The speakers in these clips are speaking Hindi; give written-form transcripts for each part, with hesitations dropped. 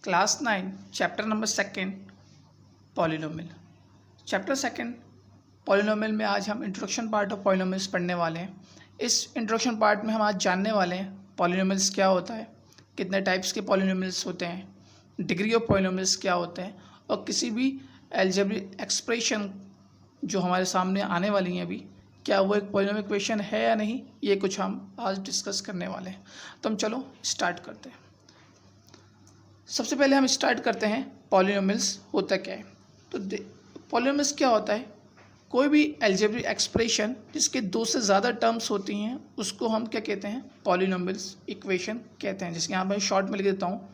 Class 9 chapter number 2 polynomial. Chapter 2 polynomial में आज हम इंट्रोडक्शन पार्ट ऑफ पॉलिनोमियल्स पढ़ने वाले हैं। इस इंट्रोडक्शन पार्ट में हम आज जानने वाले हैं पॉलिनोमियल्स क्या होता है, कितने टाइप्स के पॉलिनोमियल्स होते हैं, डिग्री ऑफ पॉलिनोमियल्स क्या होते हैं, और किसी भी अलजेब्रिक एक्सप्रेशन जो हमारे सामने आने वाली हैं अभी, क्या वो एक पॉलिनोमियल इक्वेशन है या नहीं, ये कुछ हम आज डिस्कस करने वाले हैं। तो हम चलो स्टार्ट करते हैं। सबसे पहले हम स्टार्ट करते हैं पॉलिनोमियल्स होता क्या है। तो पॉलिनोमियल्स क्या होता है, कोई भी अलजेब्रिक एक्सप्रेशन जिसके दो से ज़्यादा टर्म्स होती हैं उसको हम क्या कहते हैं, पॉलिनोमियल्स इक्वेशन कहते हैं। जिसके यहाँ मैं शॉर्ट में लिख देता हूँ,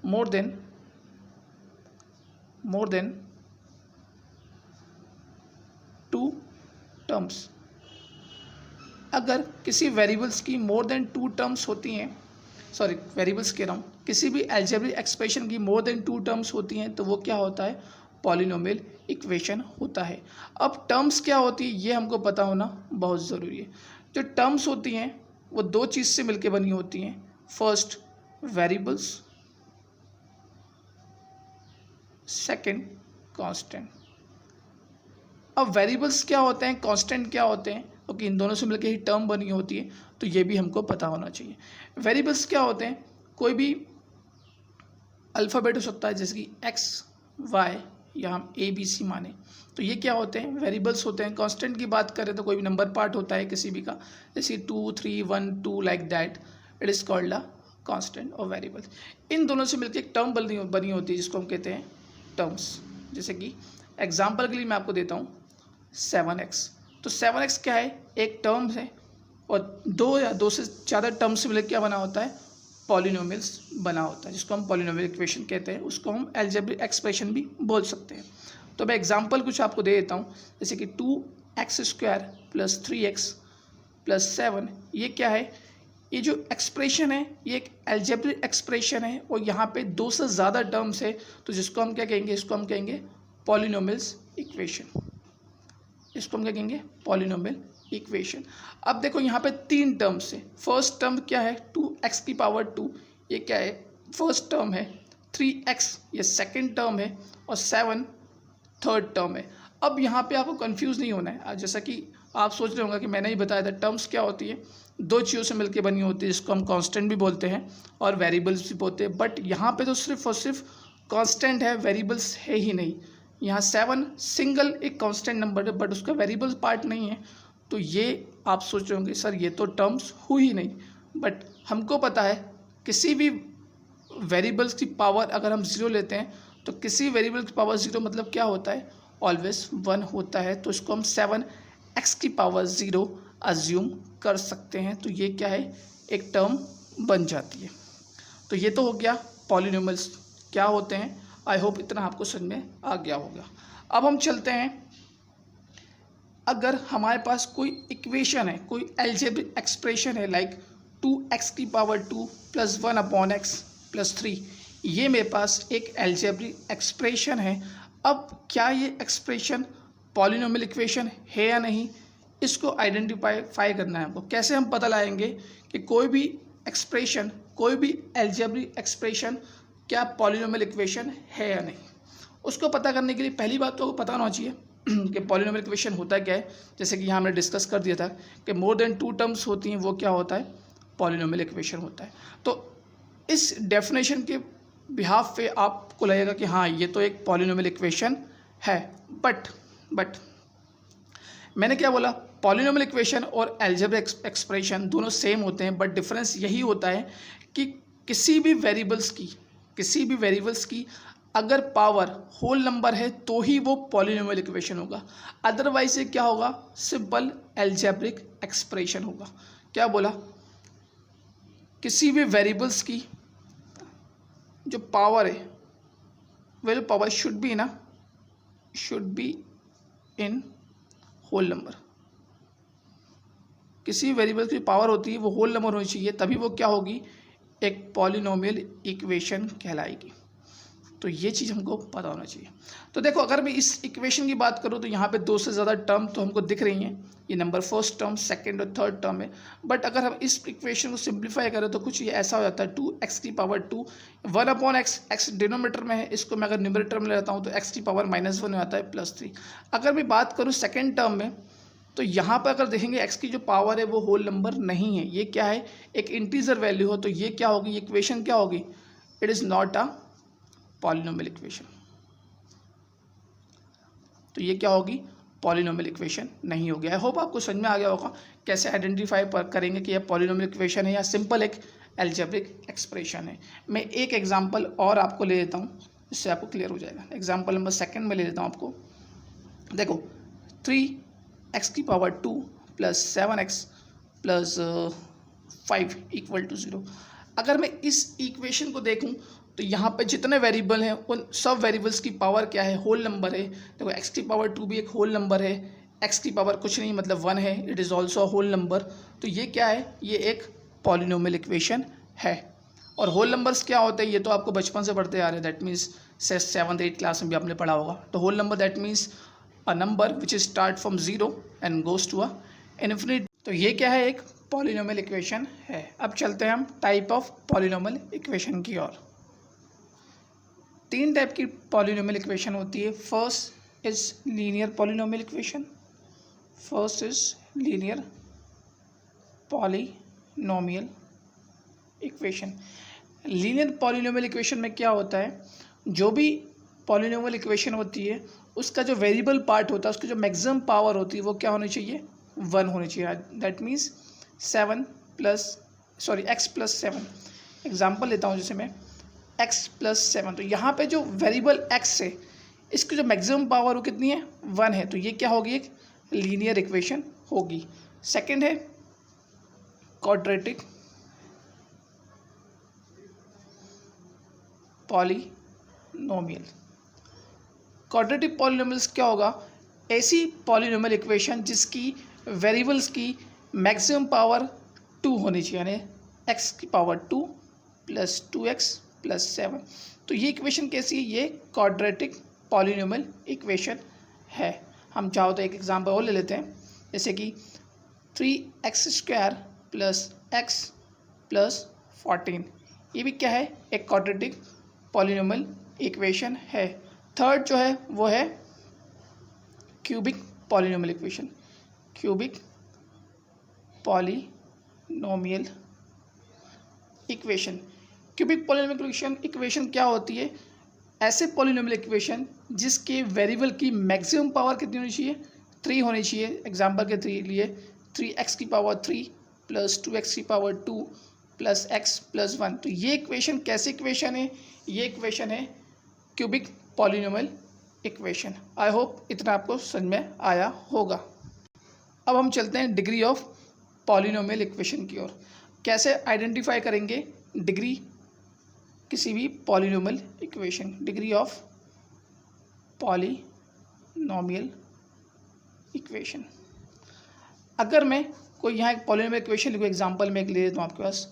मोर देन टू टर्म्स। अगर किसी वेरिएबल्स की मोर देन टू टर्म्स होती हैं, सॉरी वेरिएबल्स कह रहा हूँ, किसी भी अलजेब्रिक एक्सप्रेशन की मोर देन टू टर्म्स होती हैं तो वो क्या होता है, पॉलिनोमियल इक्वेशन होता है। अब टर्म्स क्या होती है ये हमको पता होना बहुत ज़रूरी है। जो टर्म्स होती हैं वो दो चीज़ से मिलकर बनी होती हैं। First variables, second constant. अब वेरिएबल्स क्या होते हैं, कांस्टेंट क्या होते हैं, क्योंकि इन दोनों से मिलकर ही टर्म बनी होती है, तो ये भी हमको पता होना चाहिए। वेरिएबल्स क्या होते हैं, कोई भी अल्फ़ाबेट हो सकता है जैसे कि एक्स वाई या हम ए बी सी माने, तो ये क्या होते हैं, वेरिएबल्स होते हैं। कांस्टेंट की बात करें तो कोई भी नंबर पार्ट होता है किसी भी का, जैसे 2 3 1 2 like that, it is called a constant और वेरिएबल्स। इन दोनों से मिलकर एक टर्म बनी होती है जिसको हम कहते हैं टर्म्स। जैसे कि एग्जाम्पल के लिए मैं आपको देता हूँ 7x। तो 7x क्या है, एक टर्म है, और दो या दो से ज़्यादा टर्म से मिलकर क्या बना होता है, पॉलिनोमियल्स बना होता है, जिसको हम पॉलिनोमियल इक्वेशन कहते हैं। उसको हम अलजेब्रिक एक्सप्रेशन भी बोल सकते हैं। तो मैं एग्जांपल कुछ आपको दे देता हूँ, जैसे कि 2x² + 3x + 7, ये क्या है, ये जो एक्सप्रेशन है ये एक अलजेब्रिक एक्सप्रेशन है, और यहाँ पे दो से ज़्यादा टर्म्स है, तो जिसको हम क्या कहेंगे, इसको हम कहेंगे पॉलिनोमियल्स इक्वेशन। इसको हम क्या कहेंगे, पॉलिनोमियल इक्वेशन। अब देखो यहाँ पे तीन टर्म्स है। फर्स्ट टर्म क्या है, 2x⁻², ये क्या है, फर्स्ट टर्म है। 3x ये सेकंड टर्म है, और 7 थर्ड टर्म है। अब यहाँ पे आपको कंफ्यूज नहीं होना है। जैसा कि आप सोच रहे होंगे कि मैंने ही बताया था, टर्म्स क्या होती है, दो चीज़ों से मिलकर बनी होती है, जिसको हम कांस्टेंट भी बोलते हैं और वेरिएबल्स भी बोलते हैं। बट यहाँ पे तो सिर्फ और सिर्फ कांस्टेंट है, वेरिएबल्स है ही नहीं। यहाँ 7 सिंगल एक कांस्टेंट नंबर है, बट उसका वेरिएबल पार्ट नहीं है। तो ये आप सोच रहे होंगे सर ये तो टर्म्स हुई ही नहीं, बट हमको पता है किसी भी वेरिएबल्स की पावर अगर हम 0 लेते हैं तो किसी वेरिएबल की पावर 0 मतलब क्या होता है, ऑलवेज 1 होता है। तो इसको हम 7x⁻0 अज्यूम कर सकते हैं। तो ये क्या है, एक टर्म बन जाती है। तो ये तो हो गया पॉलिनोमियल्स क्या होते हैं। आई होप इतना आपको समझ में आ गया होगा। अब हम चलते हैं, अगर हमारे पास कोई इक्वेशन है, कोई अलजेब्रिक एक्सप्रेशन है लाइक 2x⁻² + 1/x + 3, ये मेरे पास एक अलजेब्रिक एक्सप्रेशन है। अब क्या ये एक्सप्रेशन पॉलिनोमियल इक्वेशन है या नहीं, इसको आइडेंटिफाई करना है हमको। कैसे हम पता लगाएंगे कि कोई भी एक्सप्रेशन, कोई भी अलजेब्रिक एक्सप्रेशन क्या पॉलिनोमियल इक्वेशन है या नहीं, उसको पता करने के लिए पहली बात तो पता होना चाहिए कि पॉलिनोमियल इक्वेशन होता क्या है। जैसे कि यहाँ हमने डिस्कस कर दिया था कि मोर देन टू टर्म्स होती हैं, वो क्या होता है, पॉलिनोमियल इक्वेशन होता है। तो इस डेफिनेशन के बिहाफ पे आपको लगेगा कि हाँ ये तो एक पॉलिनोमियल इक्वेशन है। बट मैंने क्या बोला, पॉलिनोमियल इक्वेशन और अलजेब्रिक एक्सप्रेशन दोनों सेम होते हैं, बट डिफरेंस यही होता है कि किसी भी वेरिएबल्स की अगर पावर होल नंबर है तो ही वो पॉलिनोमियल इक्वेशन होगा, अदरवाइज ये क्या होगा, सिंपल अलजेब्रिक एक्सप्रेशन होगा। क्या बोला, किसी भी वेरिएबल्स की जो पावर है, value power should be in whole number. किसी वेरिएबल की पावर होती है वो होल नंबर होनी चाहिए, तभी वो क्या होगी, एक पॉलिनोमियल इक्वेशन कहलाएगी। तो ये चीज़ हमको पता होना चाहिए। तो देखो अगर मैं इस इक्वेशन की बात करूँ तो यहाँ पे 2 से ज़्यादा टर्म तो हमको दिख रही हैं, ये नंबर फर्स्ट टर्म, सेकंड और थर्ड टर्म है। बट अगर हम इस इक्वेशन को सिंप्लीफाई करें तो कुछ ये ऐसा हो जाता है 2x⁻², 1/x, x डिनोमीटर में है, इसको मैं अगर न्यूमरेटर में ले लेता हूँ तो x⁻−1 हो जाता है +3। अगर मैं बात करूँ सेकेंड टर्म में तो यहाँ पर अगर देखेंगे x की जो पावर है वो होल नंबर नहीं है, ये क्या है, एक इंटीजर वैल्यू हो, तो ये क्या होगी, इक्वेशन क्या होगी, it is not a polynomial equation. तो ये क्या होगी, पॉलिनोमियल इक्वेशन नहीं होगी। आई होप आपको समझ में आ गया होगा कैसे आइडेंटिफाई करेंगे कि यह पॉलिनोमियल इक्वेशन है या सिंपल एक एल्जेब्रिक एक्सप्रेशन है। मैं एक एग्जांपल और आपको ले लेता हूँ, इससे आपको क्लियर हो जाएगा। एग्जांपल नंबर सेकंड में ले लेता हूँ आपको। देखो 3x⁻² + 7x + 5 = 0। अगर मैं इस इक्वेशन को देखूं तो यहाँ पे जितने वेरिएबल हैं उन सब वेरिएबल्स की पावर क्या है, होल नंबर है। देखो x⁻² भी एक होल नंबर है, x की पावर कुछ नहीं मतलब 1 है, it is also whole number. तो ये क्या है, ये एक पॉलिनोमियल इक्वेशन है। और होल नंबर्स क्या होते हैं ये तो आपको बचपन से पढ़ते आ रहे हैं, that means 7th 8th class में भी आपने पढ़ा होगा। तो whole number that means a number which start from 0 and goes to a infinite. तो ये क्या है, एक पॉलिनोमियल इक्वेशन है। अब चलते हैं हम टाइप ऑफ पॉलिनोमियल इक्वेशन की ओर। 3 टाइप की पॉलिनोमियल इक्वेशन होती है। First is linear polynomial equation, first is linear polynomial equation. Linear polynomial equation में क्या होता है, जो भी पॉलिनोमियल इक्वेशन होती है उसका जो वेरिएबल पार्ट होता है, उसकी जो मैक्सिमम पावर होती है वो क्या होनी चाहिए, 1 होनी चाहिए। That means x + 7। एग्जाम्पल लेता हूँ जैसे मैं x + 7, तो यहाँ पे जो वेरिएबल x है इसकी जो मैक्सिमम पावर वो कितनी है, 1 है। तो ये क्या होगी, एक लीनियर इक्वेशन होगी। सेकंड है क्वाड्रेटिक पॉलिनोमियल। क्वाड्रेटिक पॉलिनोमियल्स क्या होगा, ऐसी पॉलिनोमियल इक्वेशन जिसकी वेरिएबल्स की मैक्सिमम पावर 2 होनी चाहिए, यानी x⁻² + 2x + 7। तो ये इक्वेशन कैसी है, ये क्वाड्रेटिक पॉलिनोमियल इक्वेशन है। हम चाहो तो एक एग्जांपल और ले लेते हैं, जैसे कि 3x² + x + 14। ये भी क्या है, एक क्वाड्रेटिक पॉलिनोमियल इक्वेशन है। थर्ड जो है वो है cubic polynomial equation, cubic polynomial equation. Cubic polynomial equation क्या होती है, ऐसे पॉलिनोमियल इक्वेशन जिसके वेरिएबल की मैक्सिमम पावर कितनी होनी चाहिए, 3 होनी चाहिए। एग्जांपल के लिए 3x⁻³ + 2x⁻² + x + 1। तो ये इक्वेशन कैसी इक्वेशन है, ये इक्वेशन है cubic polynomial equation. I hope इतना आपको समझ में आया होगा। अब हम चलते हैं डिग्री ऑफ पॉलिनोमियल इक्वेशन की ओर। कैसे आइडेंटिफाई करेंगे डिग्री किसी भी polynomial equation, degree of polynomial equation. अगर मैं कोई यहाँ एक पॉलिनोमियल इक्वेशन लिखूँ, एग्जांपल में एक ले लेता हूँ आपके पास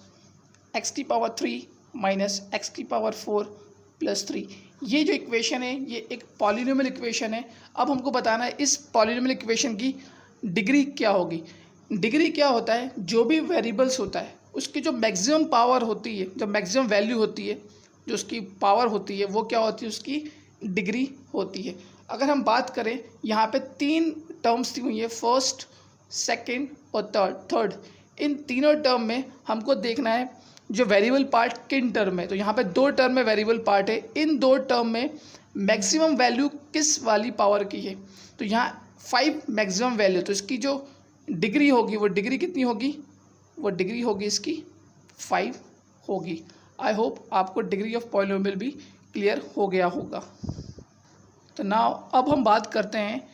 x⁻³ - x⁻4 + 3। ये जो इक्वेशन है ये एक पॉलिनोमियल इक्वेशन है। अब हमको बताना है इस पॉलिनोमियल इक्वेशन की डिग्री क्या होगी। डिग्री क्या होता है, जो भी वेरिएबल्स होता है उसकी जो मैक्सिमम पावर होती है, जो मैक्सिमम वैल्यू होती है, जो उसकी पावर होती है वो क्या होती है, उसकी डिग्री होती है। अगर हम बात करें यहाँ पे 3 टर्म्स दी हुई है, फर्स्ट, सेकेंड और थर्ड। इन तीनों टर्म में हमको देखना है जो वेरिएबल पार्ट किन टर्म है। तो यहाँ पे 2 टर्म में वेरिएबल पार्ट है, इन 2 टर्म में मैक्सिमम वैल्यू किस वाली पावर की है। तो यहाँ 5 मैक्सिमम वैल्यू, तो इसकी जो डिग्री होगी वो डिग्री कितनी होगी, वो डिग्री होगी इसकी 5 होगी। आई होप आपको डिग्री ऑफ पॉलिनोमियल भी क्लियर हो गया होगा। तो नाउ अब हम बात करते हैं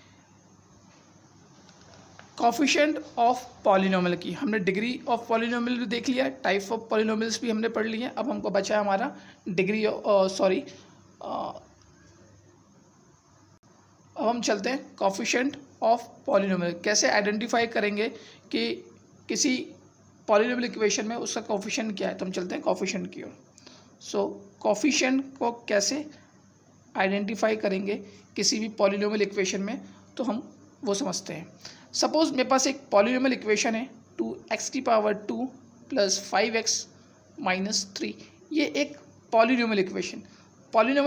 कोफिशिएंट ऑफ पॉलिनोमियल की। हमने डिग्री ऑफ पॉलिनोमियल भी देख लिया, टाइप ऑफ पॉलिनोमियल्स भी हमने पढ़ लिए। अब हमको बचा है हमारा डिग्री अब हम चलते हैं कोफिशिएंट ऑफ पॉलिनोमियल। कैसे आइडेंटिफाई करेंगे कि किसी पॉलिनोमियल इक्वेशन में उसका कोफिशिएंट क्या है। तो हम चलते हैं कोफिशिएंट की ओर। सो कोफिशिएंट को कैसे आइडेंटिफाई करेंगे किसी भी पॉलिनोमियल इक्वेशन में तो हम वो समझते हैं। सपोज मेरे पास एक पॉलिनोमियल इक्वेशन है 2x⁻² + 5x-3, ये एक पॉलिनोमियल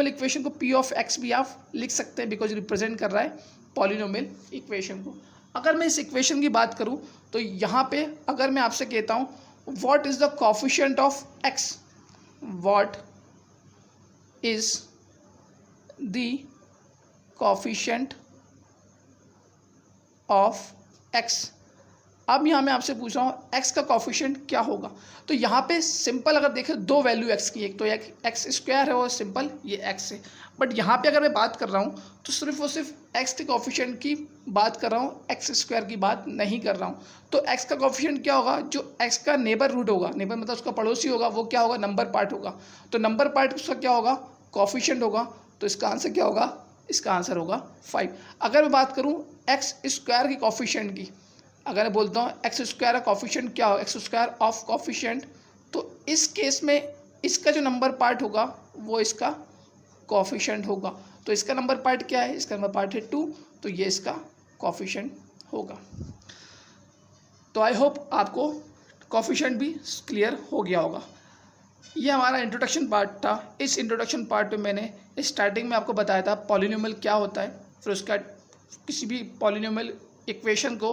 इक्वेशन को p ऑफ x भी आप लिख सकते हैं बिकॉज रिप्रेजेंट कर रहा है पॉलिनोमियल इक्वेशन को। अगर मैं इस इक्वेशन की बात करूं तो यहाँ पे अगर मैं आपसे कहता हूँ what is the coefficient of x, what is the coefficient of x, अब यहाँ मैं आपसे पूछ रहा हूँ x का कोफिशिएंट क्या होगा। तो यहाँ पे सिंपल अगर देखें दो वैल्यू x की, एक तो x² है और सिंपल ये x है। बट यहाँ पे अगर मैं बात कर रहा हूँ तो सिर्फ और सिर्फ x के कोफिशिएंट की बात कर रहा हूँ, x² की बात नहीं कर रहा हूँ। तो x का कोफिशिएंट क्या होगा, जो x का नेबर रूट होगा, नेबर मतलब उसका पड़ोसी होगा, वो क्या होगा, नंबर पार्ट होगा। तो नंबर पार्ट उसका क्या होगा, कोफिशिएंट होगा। तो इसका आंसर क्या होगा, इसका आंसर होगा 5। अगर मैं बात करूँ x² की कोफिशिएंट की, अगर मैं बोलता हूँ x² का कोफिशिएंट क्या हो, x² ऑफ कोफिशिएंट, तो इस केस में इसका जो नंबर पार्ट होगा वो इसका कोफिशिएंट होगा। तो इसका नंबर पार्ट क्या है, इसका नंबर पार्ट है 2, तो ये इसका कोफिशिएंट होगा। तो आई होप आपको कोफिशिएंट भी क्लियर हो गया होगा। ये हमारा इंट्रोडक्शन पार्ट था। इस इंट्रोडक्शन पार्ट में मैंने स्टार्टिंग में आपको बताया था पॉलिनोमियल क्या होता है, फिर उसका किसी भी पॉलिनोमियल इक्वेशन को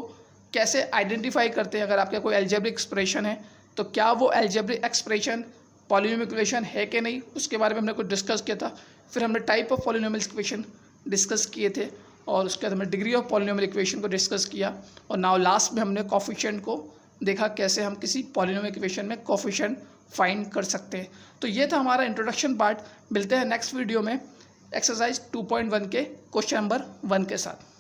कैसे आइडेंटिफाई करते हैं। अगर आपका कोई अलजेब्रिक एक्सप्रेशन है तो क्या वो अलजेब्रिक एक्सप्रेशन पॉलिनोमियल इक्वेशन है कि नहीं, उसके बारे में हमने कुछ डिस्कस किया था। फिर हमने type of polynomial equation discuss किए थे और उसके बाद हमने डिग्री ऑफ पॉलिनोमियल इक्वेशन को डिस्कस किया और नाउ लास्ट में हमने कोफिशिएंट को देखा कैसे हम किसी पॉलिनोमियल इक्वेशन में कोफिशिएंट फाइंड कर सकते हैं। तो ये था हमारा इंट्रोडक्शन पार्ट। मिलते हैं नेक्स्ट वीडियो में एक्सरसाइज 2.1 के क्वेश्चन नंबर 1 के साथ।